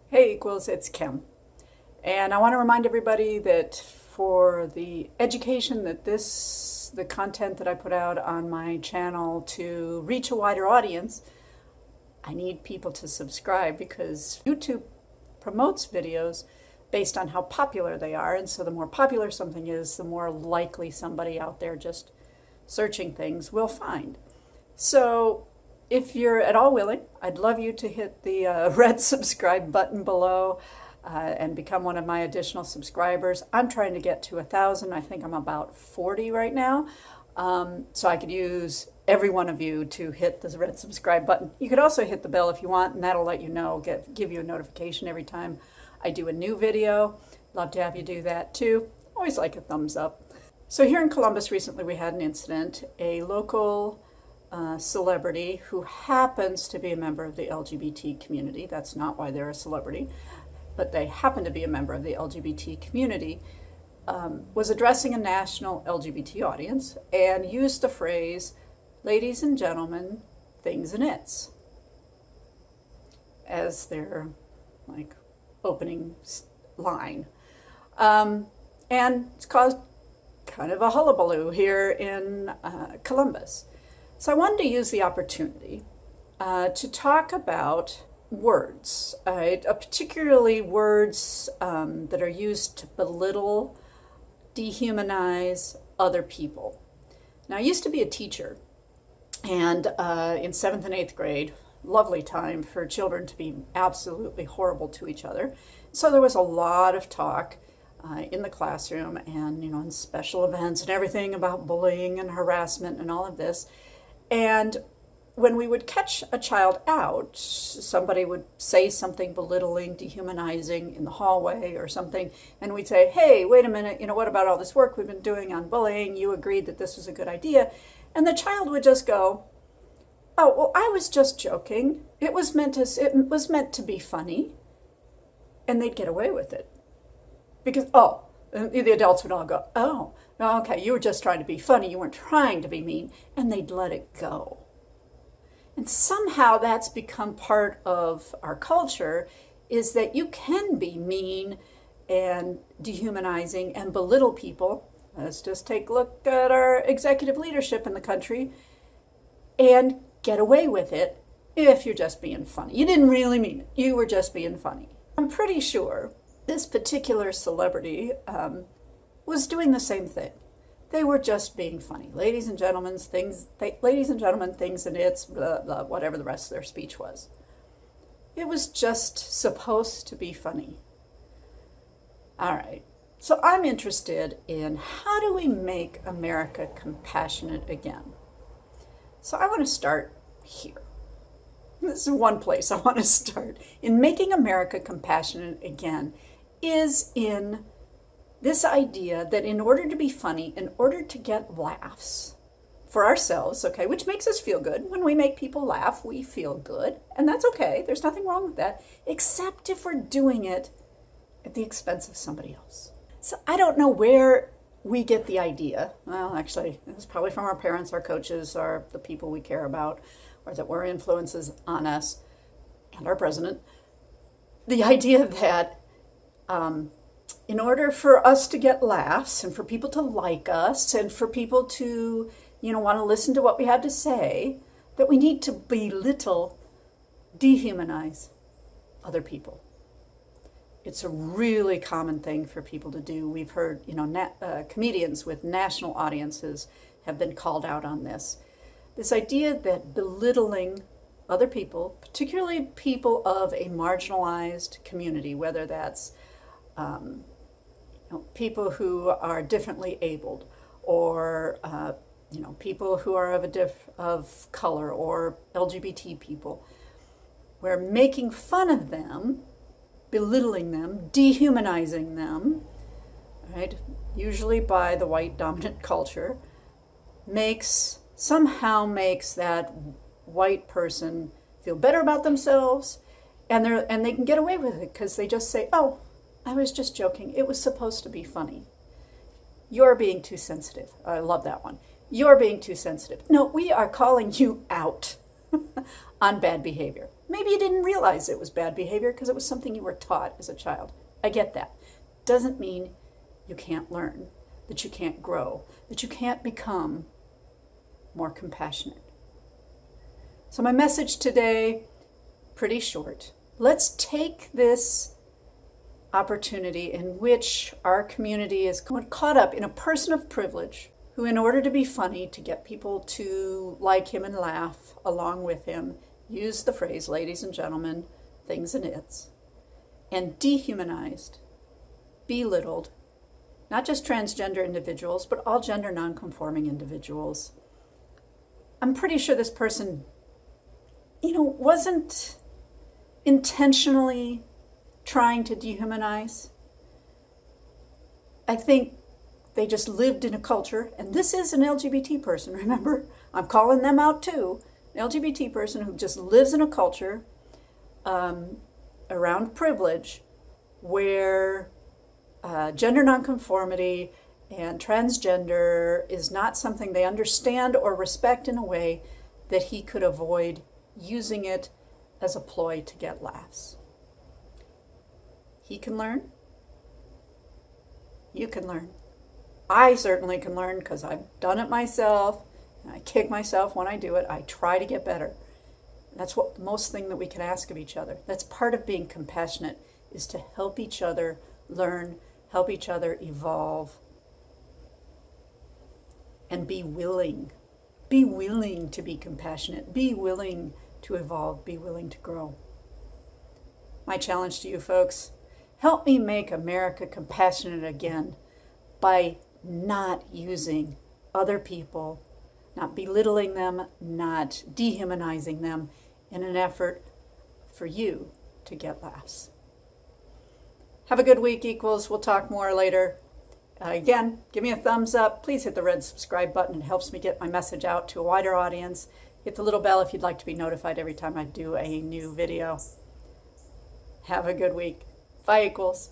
Hey Equals, it's Kim. And I want to remind everybody that for the education the content that I put out on my channel to reach a wider audience, I need people to subscribe because YouTube promotes videos based on how popular they are. And so the more popular something is, the more likely somebody out there just searching things will find. So if you're at all willing, I'd love you to hit the red subscribe button below and become one of my additional subscribers. I'm trying to get to 1,000. I think I'm about 40 right now. So I could use every one of you to hit the red subscribe button. You could also hit the bell if you want, and that'll let you know, give you a notification every time I do a new video. Love to have you do that too. Always like a thumbs up. So here in Columbus recently we had an incident. A local celebrity who happens to be a member of the LGBT community. That's not why they're a celebrity, but they happen to be a member of the LGBT community, was addressing a national LGBT audience and used the phrase, "ladies and gentlemen, things and its," as their opening line. And it's caused kind of a hullabaloo here in Columbus. So I wanted to use the opportunity to talk about words, particularly words that are used to belittle, dehumanize other people. Now, I used to be a teacher, and in 7th and 8th grade, lovely time for children to be absolutely horrible to each other. So there was a lot of talk in the classroom and, in special events and everything about bullying and harassment and all of this. And when we would catch a child out, somebody would say something belittling, dehumanizing in the hallway or something, and we'd say, "Hey, wait a minute, what about all this work we've been doing on bullying? You agreed that this was a good idea." And the child would just go, "Oh, well, I was just joking. It was meant to be funny." And they'd get away with it. Because, and the adults would all go, "Oh, no, okay, you were just trying to be funny. You weren't trying to be mean." And they'd let it go. And somehow that's become part of our culture, is that you can be mean and dehumanizing and belittle people. Let's just take a look at our executive leadership in the country and get away with it if you're just being funny. You didn't really mean it. You were just being funny. I'm pretty sure this particular celebrity was doing the same thing. They were just being funny. Ladies and gentlemen, things and its, blah, blah, whatever the rest of their speech was. It was just supposed to be funny. All right. So I'm interested in, how do we make America compassionate again? So I want to start here. This is one place I want to start. In making America compassionate again is in this idea that in order to be funny, in order to get laughs for ourselves, okay, which makes us feel good. When we make people laugh, we feel good, and that's okay. There's nothing wrong with that, except if we're doing it at the expense of somebody else. So I don't know where we get the idea. Well, actually, it's probably from our parents, our coaches, or the people we care about, or that were influences on us, and our president. The idea that in order for us to get laughs and for people to like us and for people to, want to listen to what we have to say, that we need to belittle, dehumanize other people. It's a really common thing for people to do. We've heard, comedians with national audiences have been called out on this. This idea that belittling other people, particularly people of a marginalized community, whether that's people who are differently abled, or people who are of color, or LGBT people, we're making fun of them, belittling them, dehumanizing them, right? Usually by the white dominant culture, somehow makes that white person feel better about themselves, and they can get away with it because they just say, "Oh, I was just joking. It was supposed to be funny. You're being too sensitive." I love that one. "You're being too sensitive." No, we are calling you out on bad behavior. Maybe you didn't realize it was bad behavior because it was something you were taught as a child. I get that. Doesn't mean you can't learn, that you can't grow, that you can't become more compassionate. So my message today, pretty short. Let's take this opportunity in which our community is caught up in a person of privilege who, in order to be funny, to get people to like him and laugh along with him, use the phrase, ladies and gentlemen, things and its, and dehumanized, belittled, not just transgender individuals, but all gender non-conforming individuals. I'm pretty sure this person, wasn't intentionally trying to dehumanize. I think they just lived in a culture, and this is an LGBT person, remember? I'm calling them out too. An LGBT person who just lives in a culture around privilege where gender nonconformity and transgender is not something they understand or respect in a way that he could avoid using it as a ploy to get laughs. He can learn. You can learn. I certainly can learn because I've done it myself. And I kick myself when I do it. I try to get better. That's what most thing that we can ask of each other. That's part of being compassionate, is to help each other learn, help each other evolve, and be willing. Be willing to be compassionate. Be willing to evolve. Be willing to grow. My challenge to you folks, help me make America compassionate again by not using other people, not belittling them, not dehumanizing them in an effort for you to get laughs. Have a good week, equals. We'll talk more later. Again, give me a thumbs up. Please hit the red subscribe button. It helps me get my message out to a wider audience. Hit the little bell if you'd like to be notified every time I do a new video. Have a good week. Bye, equals.